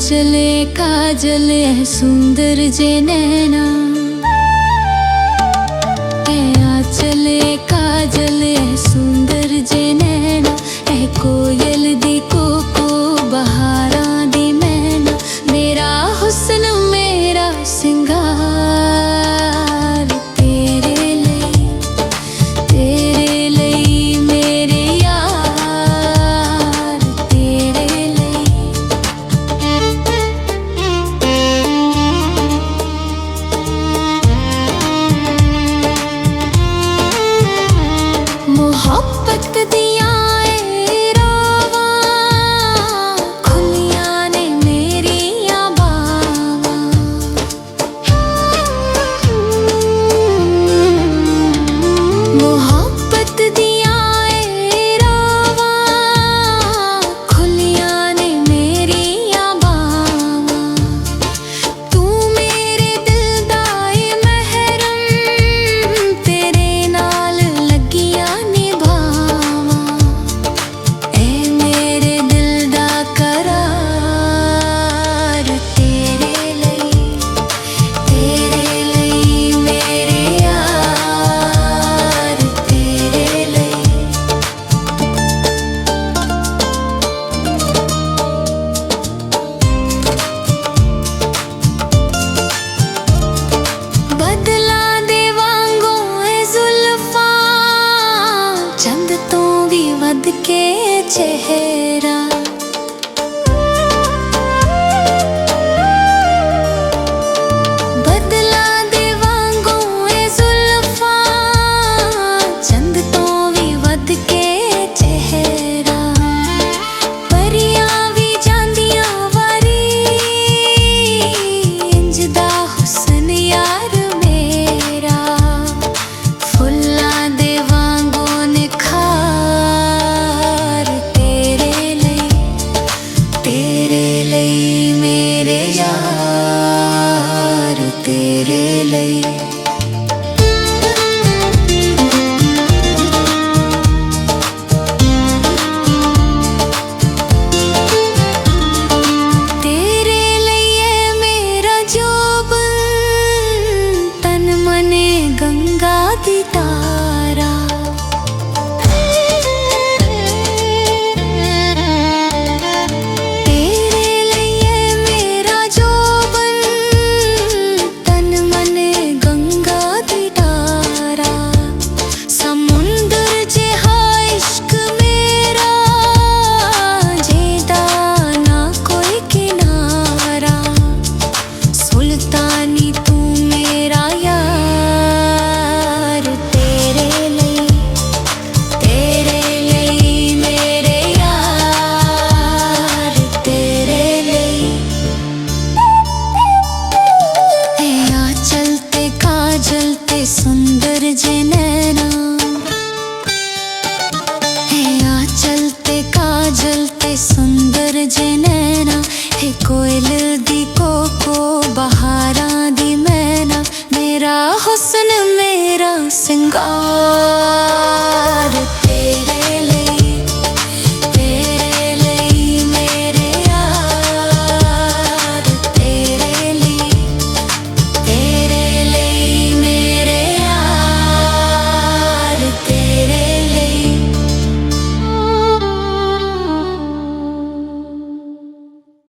चले काजल है सुंदर जे नैना, आ चले काजल है सुंदर जे नैना, है कोयल दी कोको बहारां दी मैना, मेरा हुस्न मेरा सिंगार तेरे लई मेरे यार तेरे लई। मोहब्बत दियां वध के चेहरा बदला दे वांगू ए जुल्फा, चंद तो भी वध के चेहरा, परियां भी जांदियां वारी, इंज दा हुस्न यार मेरा, फुल्लां दे वांगू निखार तेरे लई मेरे यार तेरे लई। तेरे लिए मेरा जोबन, तन मने गंगा दी तारा, सुंदर जे नैना, है आ चलते काजल ते सुंदर जे नैना, है कोयल